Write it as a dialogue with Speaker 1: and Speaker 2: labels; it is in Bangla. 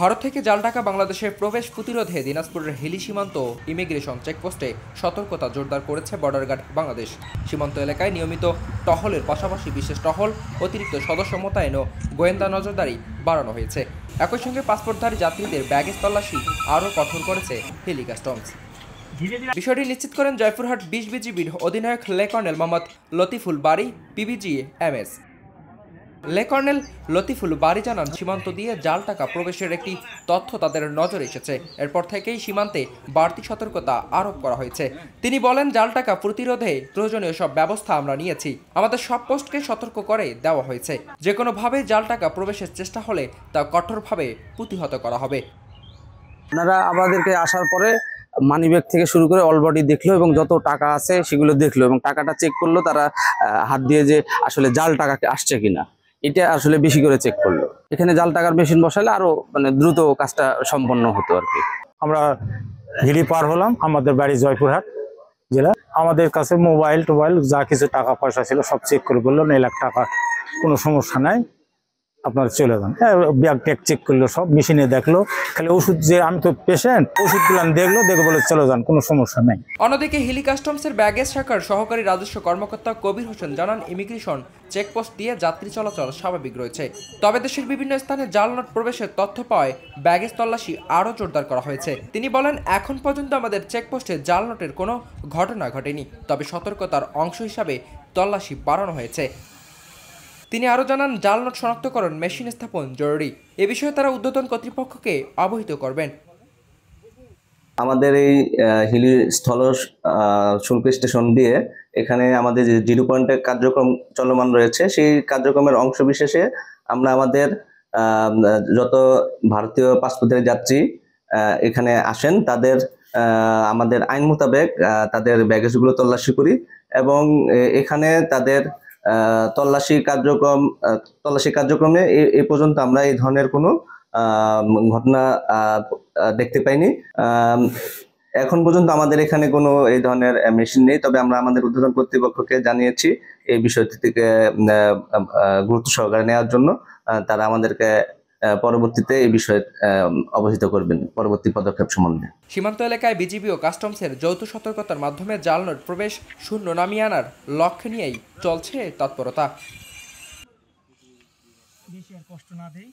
Speaker 1: ভারত থেকে জাল টাকা বাংলাদেশে প্রবেশ প্রতিরোধে দিনাজপুরের হিলি সীমান্ত ইমিগ্রেশন চেকপোস্টে সতর্কতা জোরদার করেছে বর্ডার গার্ড বাংলাদেশ। সীমান্ত এলাকায় নিয়মিত টহলের পাশাপাশি বিশেষ টহল, অতিরিক্ত সদস্য মোতায়েন ও গোয়েন্দা নজরদারি বাড়ানো হয়েছে। একই সঙ্গে পাসপোর্টধারী যাত্রীদের ব্যাগেজ তল্লাশি আরও কঠোর করেছে হিলি কাস্টমস। বিষয়টি নিশ্চিত করেন জয়পুরহাট ২০ বিজিবির অধিনায়ক লেকর্নেল মোহাম্মদ লতিফুল বারী, পিবিজি এমএস। লেকর্নেল লতিফুল বারী জানান, সীমান্ত দিয়ে জাল টাকা প্রবেশের একটি তথ্য তাদের নজরে এসেছে। এরপর থেকেই সীমান্তে বাড়তি সতর্কতা আরোপ করা হয়েছে। তিনি বলেন, জাল টাকা প্রতিরোধে প্রয়োজনীয় সব ব্যবস্থা আমরা নিয়েছি। আমাদের সব পোস্টকে সতর্ক করে দেওয়া হয়েছে। যে কোনোভাবে জাল টাকা প্রবেশের চেষ্টা হলে তা কঠোরভাবে প্রতিহত করা হবে।
Speaker 2: আপনারা আমাদেরকে আসার পরে মানিব্যাগ থেকে শুরু করে অল বডি দেখলো এবং যত টাকা আছে সেগুলো দেখলো এবং টাকাটা চেক করলো। তারা হাত দিয়ে যে আসলে জাল টাকা আসছে কিনা এটা আসলে বেশি করে চেক করলো। এখানে জাল টাকার মেশিন বসালে আরো দ্রুত কাজটা সম্পন্ন হতো আর কি।
Speaker 3: আমরা হিলি পার হলাম, আমাদের বাড়ি জয়পুরহাট জেলা। আমাদের কাছে মোবাইল টোবাইল যা কিছু টাকা পয়সা ছিল সব চেক করে বললো 9 লাখ টাকা, কোনো সমস্যা নাই, আপনারা চলে যান। ব্যাগ ট্যাগ চেক করলো, সব মেশিনে দেখলো। খালি ওষুধ, যে আমি তো পেশেন্ট, ওষুধগুলো দেখলো, দেখে বলে চলে যান, কোনো সমস্যা নাই।
Speaker 1: অন্যদিকে হিলি কাস্টমসের ব্যাগেজ শাখার সহকারী রাজস্ব কর্মকর্তা কবির হোসেন জানান, ইমিগ্রেশন চেকপোস্ট দিয়ে যাত্রী চলাচল স্বাভাবিক রয়েছে। তবে দেশের বিভিন্ন স্থানে জাল নোট প্রবেশের তথ্য পাওয়ায় ব্যাগেজ তল্লাশি আরও জোরদার করা হয়েছে। তিনি বলেন, এখন পর্যন্ত আমাদের চেকপোস্টে জাল নোটের কোনো ঘটনা ঘটেনি, তবে সতর্কতার অংশ হিসাবে তল্লাশি বাড়ানো হয়েছে। তিনি আরও জানান, জাল নোট শনাক্তকরণ মেশিন স্থাপন জরুরি। এ বিষয়ে তারা ঊর্ধ্বতন কর্তৃপক্ষকে অবহিত করবেন।
Speaker 4: আমাদের এই হিলি স্থল শুল্ক স্টেশন দিয়ে এখানে আমাদের যে 0 পয়েন্টের কার্যক্রম চলমান রয়েছে, সেই কার্যক্রমের অংশ বিশেষে আমরা আমাদের যত ভারতীয় পাসপোর্টের যাত্রী এখানে আসেন তাদের আমাদের আইন মোতাবেক তাদের ব্যাগেজগুলো তল্লাশি করি এবং এখানে তাদের তল্লাশি কার্যক্রমে এ পর্যন্ত আমরা এই ধরনের কোনো ঘটনা দেখতে পাইনি। এখন পর্যন্ত আমাদের এখানে কোনো এই ধরনের মেশিন নেই, তবে আমরা আমাদের ঊর্ধ্বতন কর্তৃপক্ষকে জানিয়েছি এই বিষয়টিকে গুরুত্ব সহকারে নেওয়ার জন্য। তারা আমাদেরকে পরবর্তীতে এই বিষয়ে অবহিত করবেন পরবর্তী পদক্ষেপ সম্বন্ধে।
Speaker 1: সীমান্ত এলাকায় বিজিবি ও কাস্টমসের যৌথ সতর্কতার মাধ্যমে জাল নোট প্রবেশ শূন্য নামিয়ে আনার লক্ষ্য নিয়েই চলছে তৎপরতা।
Speaker 3: বেশি আর কষ্ট না দেই।